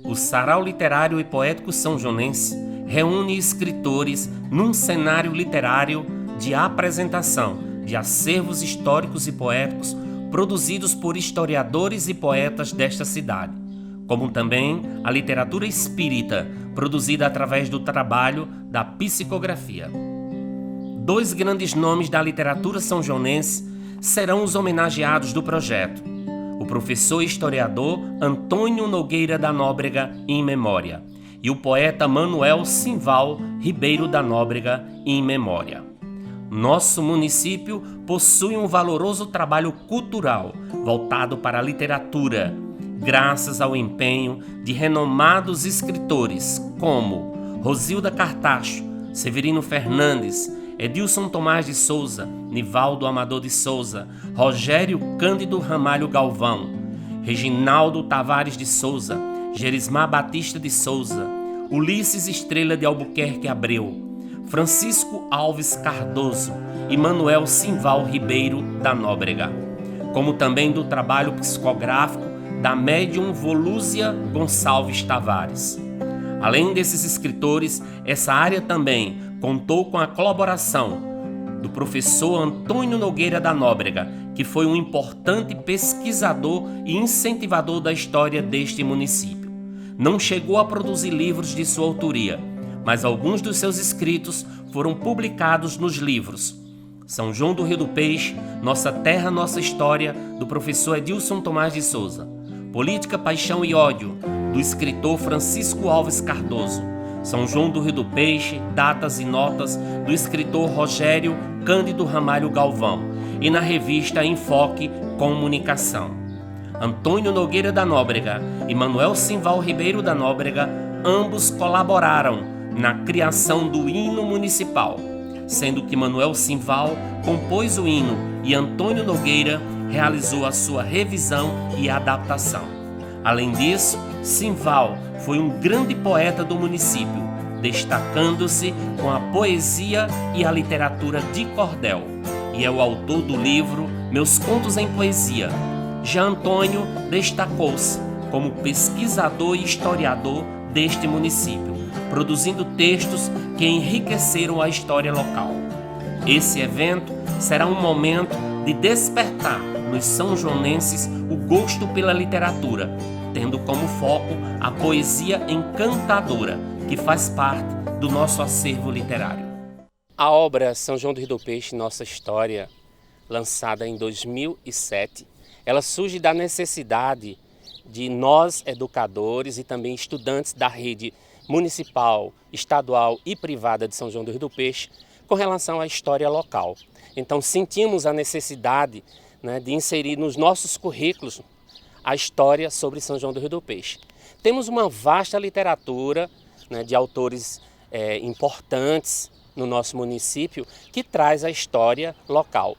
O Sarau Literário e Poético São Joanense reúne escritores num cenário literário de apresentação de acervos históricos e poéticos produzidos por historiadores e poetas desta cidade, como também a literatura espírita, produzida através do trabalho da psicografia. Dois grandes nomes da literatura são-joanense serão os homenageados do projeto: o professor e historiador Antônio Nogueira da Nóbrega, in memória, e o poeta Manuel Simval Ribeiro da Nóbrega, in memória. Nosso município possui um valoroso trabalho cultural voltado para a literatura, graças ao empenho de renomados escritores como Rosilda Cartacho, Severino Fernandes, Edilson Tomás de Souza, Nivaldo Amador de Souza, Rogério Cândido Ramalho Galvão, Reginaldo Tavares de Souza, Gerismar Batista de Souza, Ulisses Estrela de Albuquerque Abreu, Francisco Alves Cardoso e Manuel Simval Ribeiro da Nóbrega, como também do trabalho psicográfico da médium Volúzia Gonçalves Tavares. Além desses escritores, essa área também contou com a colaboração do professor Antônio Nogueira da Nóbrega, que foi um importante pesquisador e incentivador da história deste município. Não chegou a produzir livros de sua autoria, mas alguns dos seus escritos foram publicados nos livros São João do Rio do Peixe, Nossa Terra, Nossa História, do professor Edilson Tomás de Souza, Política, Paixão e Ódio, do escritor Francisco Alves Cardoso, São João do Rio do Peixe, Datas e Notas, do escritor Rogério Cândido Ramalho Galvão, e na revista Enfoque Comunicação. Antônio Nogueira da Nóbrega e Manuel Simval Ribeiro da Nóbrega ambos colaboraram na criação do hino municipal, sendo que Manuel Simval compôs o hino e Antônio Nogueira realizou a sua revisão e adaptação. Além disso, Simval foi um grande poeta do município, destacando-se com a poesia e a literatura de cordel, e é o autor do livro Meus Contos em Poesia. Já Antônio destacou-se como pesquisador e historiador deste município, produzindo textos que enriqueceram a história local. Esse evento será um momento de despertar nos são-joanenses o gosto pela literatura, tendo como foco a poesia encantadora, que faz parte do nosso acervo literário. A obra São João do Rio do Peixe, Nossa História, lançada em 2007, ela surge da necessidade de nós, educadores e também estudantes da rede municipal, estadual e privada de São João do Rio do Peixe, com relação à história local. Então sentimos a necessidade, de inserir nos nossos currículos a história sobre São João do Rio do Peixe. Temos uma vasta literatura, de autores importantes no nosso município que traz a história local.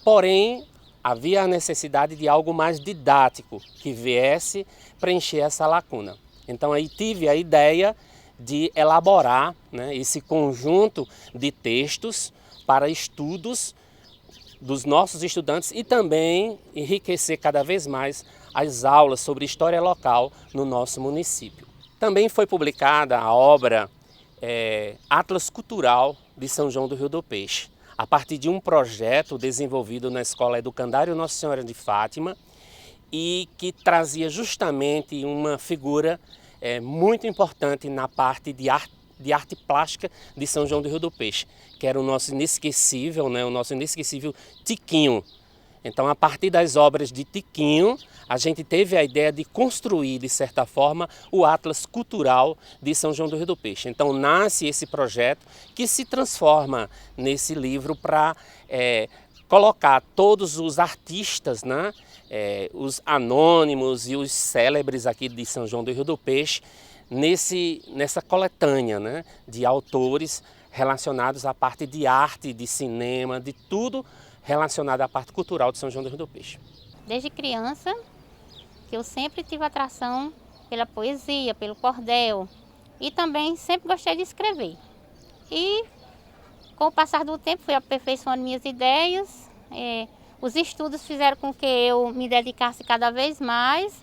Porém, havia a necessidade de algo mais didático que viesse preencher essa lacuna. Então aí tive a ideia de elaborar esse conjunto de textos para estudos dos nossos estudantes e também enriquecer cada vez mais as aulas sobre história local no nosso município. Também foi publicada a obra Atlas Cultural de São João do Rio do Peixe, a partir de um projeto desenvolvido na Escola Educandário Nossa Senhora de Fátima e que trazia justamente uma figura muito importante na parte de arte plástica de São João do Rio do Peixe, que era o nosso inesquecível, Tiquinho. Então, a partir das obras de Tiquinho, a gente teve a ideia de construir, de certa forma, o Atlas Cultural de São João do Rio do Peixe. Então, nasce esse projeto que se transforma nesse livro para colocar todos os artistas, os anônimos e os célebres aqui de São João do Rio do Peixe, nessa coletânea de autores relacionados à parte de arte, de cinema, de tudo relacionado à parte cultural de São João do Rio do Peixe. Desde criança, que eu sempre tive atração pela poesia, pelo cordel e também sempre gostei de escrever. E com o passar do tempo fui aperfeiçoando minhas ideias, os estudos fizeram com que eu me dedicasse cada vez mais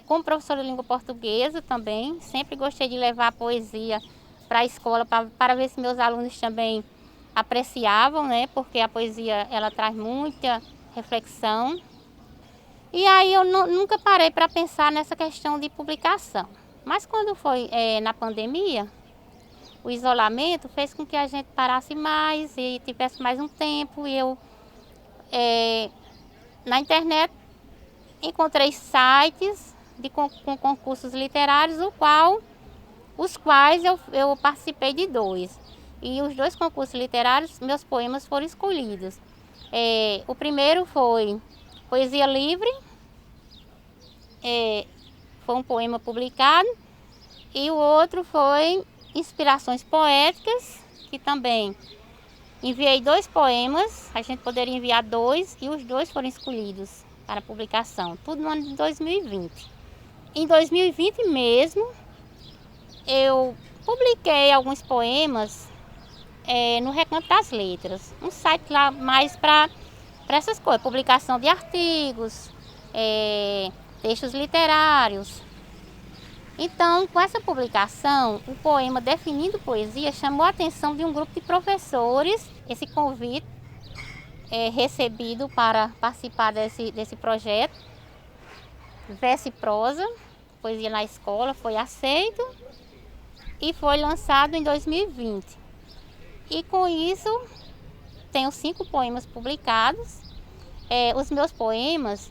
Como professora de língua portuguesa também, sempre gostei de levar a poesia para a escola para ver se meus alunos também apreciavam, né? Porque a poesia ela traz muita reflexão. E aí eu nunca parei para pensar nessa questão de publicação. Mas quando foi na pandemia, o isolamento fez com que a gente parasse mais e tivesse mais um tempo. E eu, na internet, encontrei sites com concursos literários, os quais eu participei de 2. E os 2 concursos literários, meus poemas foram escolhidos. O primeiro foi Poesia Livre, foi um poema publicado, e o outro foi Inspirações Poéticas, que também enviei 2 poemas, a gente poderia enviar 2, e os 2 foram escolhidos para publicação, tudo no ano de 2020. Em 2020 mesmo, eu publiquei alguns poemas no Recanto das Letras, um site lá mais para essas coisas, publicação de artigos, textos literários. Então, com essa publicação, o poema Definindo Poesia chamou a atenção de um grupo de professores. Esse convite recebido para participar desse projeto, Verso e Prosa, Poesia na Escola, foi aceito e foi lançado em 2020. E com isso, tenho 5 poemas publicados. Os meus poemas,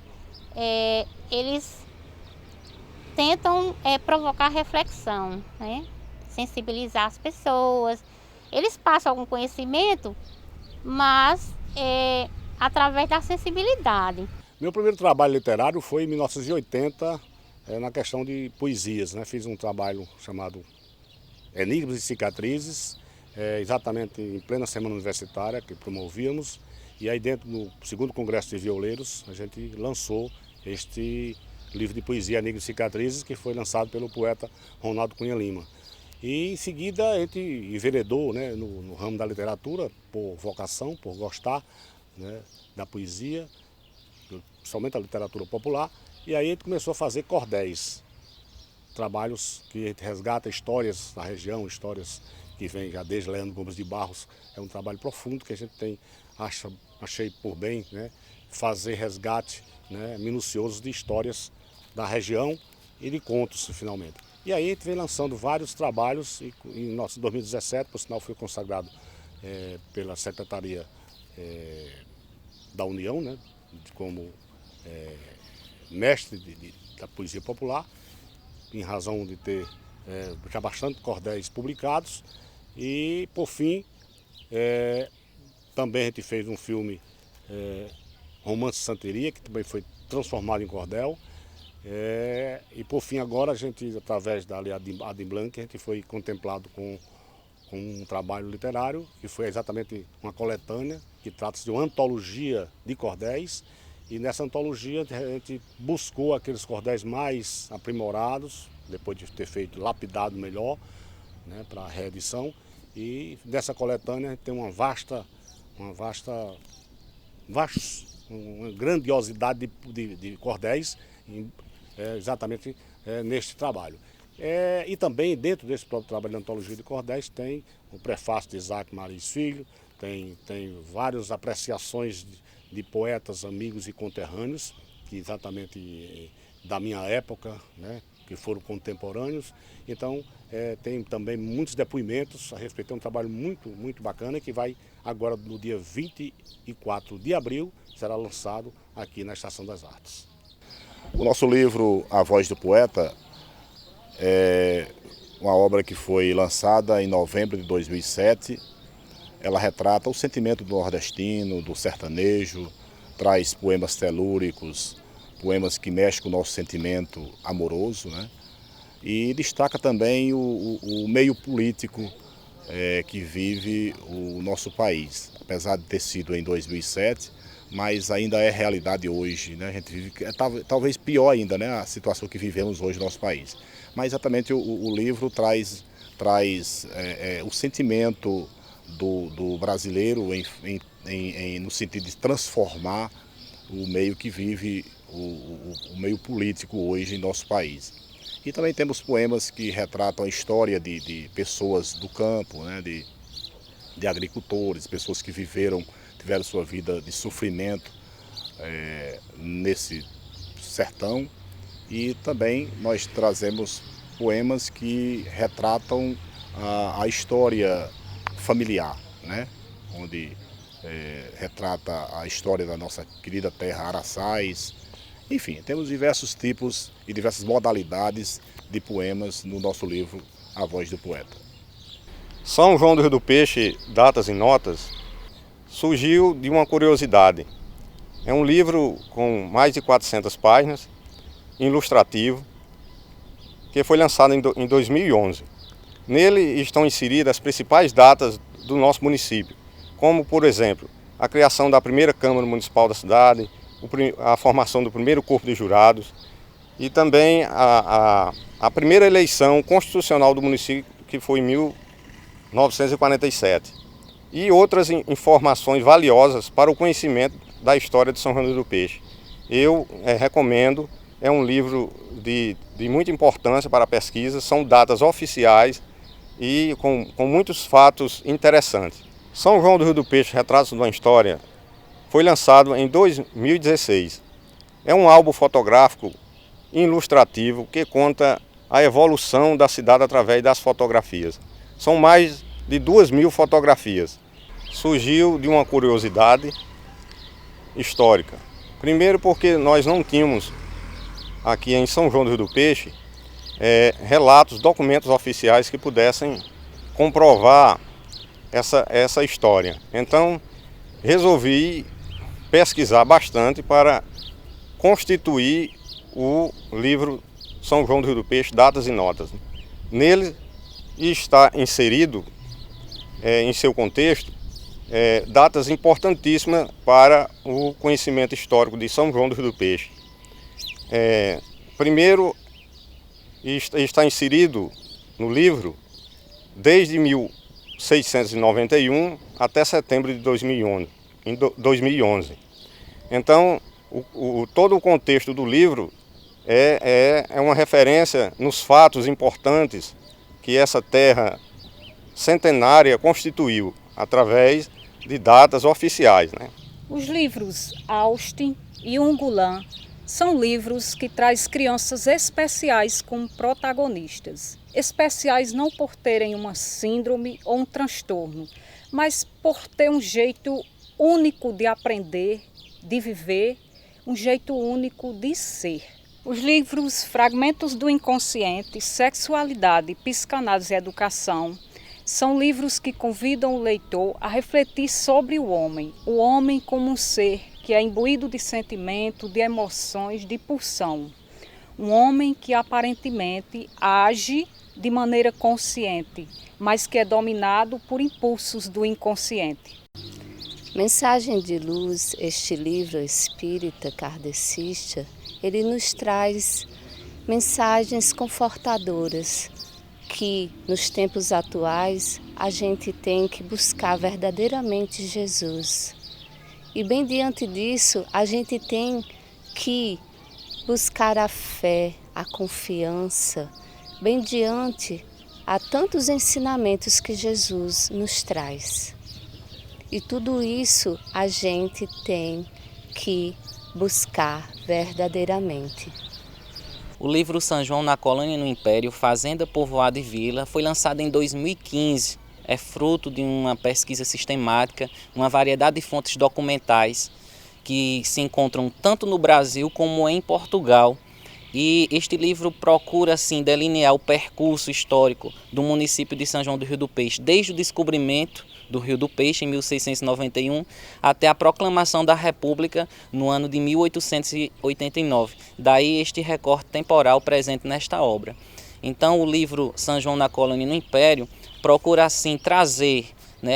eles tentam provocar reflexão, né? Sensibilizar as pessoas. Eles passam algum conhecimento, mas através da sensibilidade. Meu primeiro trabalho literário foi em 1980, na questão de poesias, né? Fiz um trabalho chamado Enigmas e Cicatrizes, exatamente em plena semana universitária que promovíamos. E aí dentro do segundo congresso de violeiros, a gente lançou este livro de poesia Enigmas e Cicatrizes, que foi lançado pelo poeta Ronaldo Cunha Lima. E em seguida a gente enveredou, né, no ramo da literatura, por vocação, por gostar, né, da poesia, principalmente a literatura popular. E aí a gente começou a fazer cordéis, trabalhos que a gente resgata histórias da região, histórias que vêm já desde Leandro Gomes de Barros. É um trabalho profundo que a gente achei por bem, né, fazer resgate, né, minucioso de histórias da região e de contos, finalmente. E aí a gente vem lançando vários trabalhos e em 2017, por sinal, foi consagrado pela Secretaria da União, né, como mestre da poesia popular, em razão de ter já bastante cordéis publicados. E, por fim, também a gente fez um filme, Romance Santeria, que também foi transformado em cordel. E por fim agora a gente, através da Lei Aldir Blanc, a gente foi contemplado com um trabalho literário, que foi exatamente uma coletânea, que trata-se de uma antologia de cordéis. E nessa antologia a gente buscou aqueles cordéis mais aprimorados, depois de ter feito lapidado melhor, né, para a reedição. E dessa coletânea a gente tem uma grandiosidade de cordéis, exatamente neste trabalho. E também dentro desse próprio trabalho de antologia de cordéis tem o prefácio de Isaac Marins Filho, tem várias apreciações de poetas, amigos e conterrâneos, que exatamente da minha época, né, que foram contemporâneos. Então tem também muitos depoimentos a respeito. É um trabalho muito, muito bacana que vai agora no dia 24 de abril, será lançado aqui na Estação das Artes. O nosso livro A Voz do Poeta é uma obra que foi lançada em novembro de 2007. Ela retrata o sentimento do nordestino, do sertanejo, traz poemas telúricos, poemas que mexem com o nosso sentimento amoroso, né? E destaca também o meio político que vive o nosso país. Apesar de ter sido em 2007, mas ainda é realidade hoje, né? A gente vive, talvez pior ainda, né, a situação que vivemos hoje no nosso país. Mas exatamente o livro traz o sentimento do brasileiro no sentido de transformar o meio que vive o meio político hoje em nosso país. E também temos poemas que retratam a história de pessoas do campo, né, de agricultores, pessoas que tiveram sua vida de sofrimento nesse sertão. E também nós trazemos poemas que retratam a história familiar, né, onde retrata a história da nossa querida terra Araçás. Enfim, temos diversos tipos e diversas modalidades de poemas no nosso livro A Voz do Poeta. São João do Rio do Peixe, Datas e Notas, surgiu de uma curiosidade. É um livro com mais de 400 páginas, ilustrativo, que foi lançado em 2011. Nele estão inseridas as principais datas do nosso município, como, por exemplo, a criação da primeira Câmara Municipal da cidade, a formação do primeiro corpo de jurados e também a primeira eleição constitucional do município, que foi em 1947. E outras informações valiosas para o conhecimento da história de São João do Rio do Peixe. Eu recomendo, é um livro de muita importância para a pesquisa, são datas oficiais e com muitos fatos interessantes. São João do Rio do Peixe, Retratos de uma História, foi lançado em 2016. É um álbum fotográfico ilustrativo que conta a evolução da cidade através das fotografias. São mais de 2.000 fotografias. Surgiu de uma curiosidade histórica. Primeiro porque nós não tínhamos aqui em São João do Rio do Peixe relatos, documentos oficiais que pudessem comprovar essa história. Então resolvi pesquisar bastante para constituir o livro São João do Rio do Peixe, Datas e Notas. Nele está inserido, em seu contexto, datas importantíssimas para o conhecimento histórico de São João do Rio do Peixe. Primeiro, está inserido no livro desde 1691 até setembro de 2011. Então, todo o contexto do livro é uma referência nos fatos importantes que essa terra centenária constituiu, através de datas oficiais, né? Os livros Austin e Ungulã são livros que trazem crianças especiais como protagonistas. Especiais não por terem uma síndrome ou um transtorno, mas por ter um jeito único de aprender, de viver, um jeito único de ser. Os livros Fragmentos do Inconsciente, Sexualidade, Psicanálise e Educação são livros que convidam o leitor a refletir sobre o homem como um ser que é imbuído de sentimento, de emoções, de pulsão. Um homem que aparentemente age de maneira consciente, mas que é dominado por impulsos do inconsciente. Mensagem de Luz, este livro espírita kardecista, ele nos traz mensagens confortadoras que, nos tempos atuais, a gente tem que buscar verdadeiramente Jesus. E bem diante disso, a gente tem que buscar a fé, a confiança, bem diante a tantos ensinamentos que Jesus nos traz. E tudo isso a gente tem que buscar verdadeiramente. O livro São João na Colônia e no Império, Fazenda, Povoado e Vila, foi lançado em 2015. É fruto de uma pesquisa sistemática, uma variedade de fontes documentais que se encontram tanto no Brasil como em Portugal. E este livro procura assim delinear o percurso histórico do município de São João do Rio do Peixe, desde o descobrimento do Rio do Peixe em 1691 até a proclamação da República no ano de 1889. Daí este recorte temporal presente nesta obra. Então o livro São João na Colônia e no Império procura assim trazer,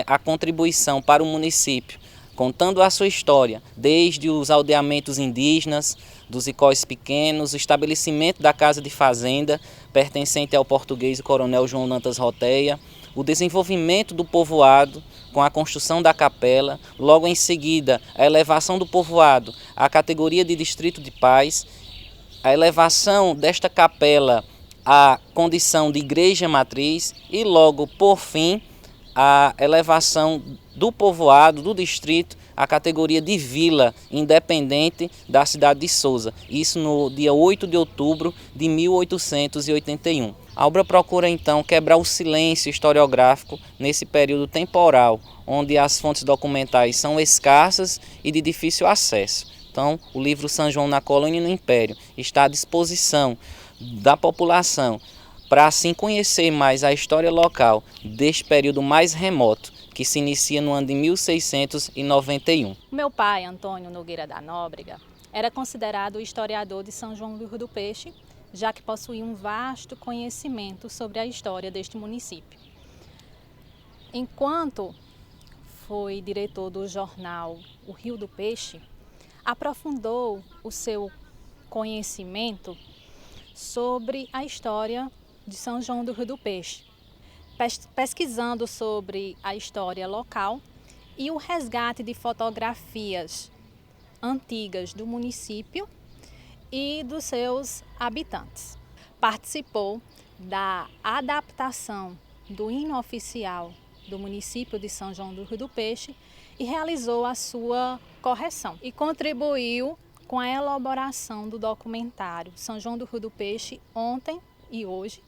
a contribuição para o município, contando a sua história, desde os aldeamentos indígenas, dos icós pequenos, o estabelecimento da casa de fazenda, pertencente ao português Coronel João Dantas Roteia, o desenvolvimento do povoado com a construção da capela, logo em seguida a elevação do povoado à categoria de distrito de paz, a elevação desta capela à condição de igreja matriz e logo, por fim, a elevação do povoado, do distrito, à categoria de vila independente da cidade de Sousa. Isso no dia 8 de outubro de 1881. A obra procura então quebrar o silêncio historiográfico nesse período temporal, onde as fontes documentais são escassas e de difícil acesso. Então, o livro São João na Colônia e no Império está à disposição da população para assim conhecer mais a história local deste período mais remoto, que se inicia no ano de 1691. Meu pai, Antônio Nogueira da Nóbrega, era considerado o historiador de São João do Rio do Peixe, já que possuía um vasto conhecimento sobre a história deste município. Enquanto foi diretor do jornal O Rio do Peixe, aprofundou o seu conhecimento sobre a história de São João do Rio do Peixe, pesquisando sobre a história local e o resgate de fotografias antigas do município e dos seus habitantes. Participou da adaptação do hino oficial do município de São João do Rio do Peixe e realizou a sua correção e contribuiu com a elaboração do documentário São João do Rio do Peixe ontem e hoje.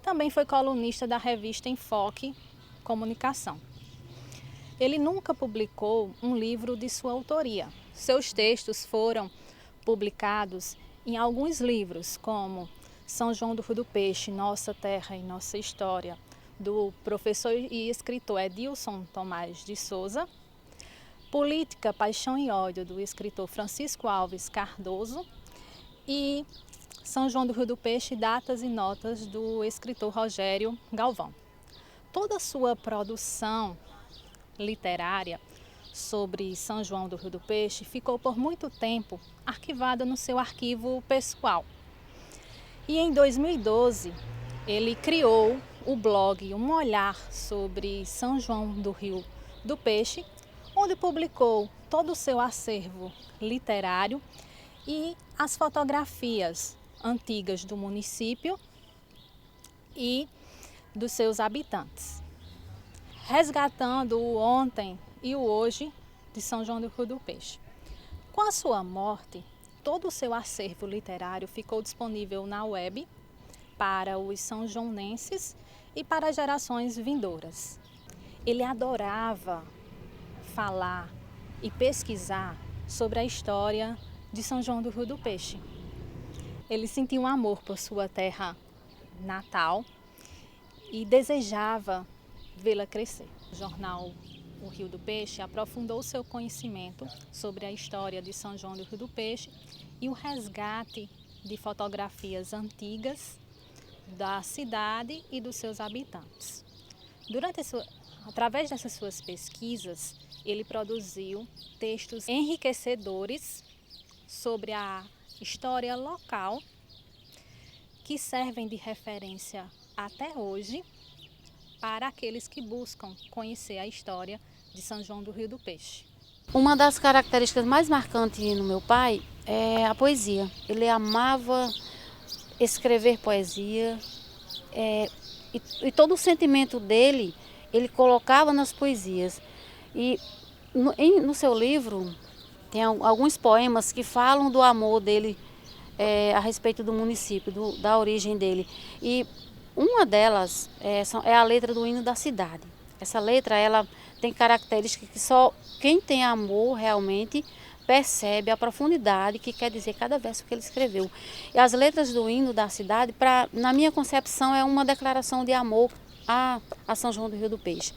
Também foi colunista da revista Enfoque Comunicação. Ele nunca publicou um livro de sua autoria. Seus textos foram publicados em alguns livros, como São João do Rio do Peixe, Nossa Terra e Nossa História, do professor e escritor Edilson Tomás de Souza, Política, Paixão e Ódio, do escritor Francisco Alves Cardoso, e São João do Rio do Peixe, Datas e Notas, do escritor Rogério Galvão. Toda a sua produção literária sobre São João do Rio do Peixe ficou por muito tempo arquivada no seu arquivo pessoal. E em 2012, ele criou o blog Um Olhar sobre São João do Rio do Peixe, onde publicou todo o seu acervo literário e as fotografias antigas do município e dos seus habitantes, resgatando o ontem e o hoje de São João do Rio do Peixe. Com a sua morte, todo o seu acervo literário ficou disponível na web para os são-joanenses e para gerações vindouras. Ele adorava falar e pesquisar sobre a história de São João do Rio do Peixe. Ele sentia um amor por sua terra natal e desejava vê-la crescer. O jornal O Rio do Peixe aprofundou seu conhecimento sobre a história de São João do Rio do Peixe e o resgate de fotografias antigas da cidade e dos seus habitantes. Através dessas suas pesquisas, ele produziu textos enriquecedores sobre a história local, que servem de referência até hoje para aqueles que buscam conhecer a história de São João do Rio do Peixe. Uma das características mais marcantes no meu pai é a poesia. Ele amava escrever poesia e todo o sentimento dele ele colocava nas poesias. E no seu livro tem alguns poemas que falam do amor dele a respeito do município, da origem dele. E uma delas é a letra do hino da cidade. Essa letra ela tem características que só quem tem amor realmente percebe a profundidade que quer dizer cada verso que ele escreveu. E as letras do hino da cidade, na minha concepção, é uma declaração de amor a São João do Rio do Peixe.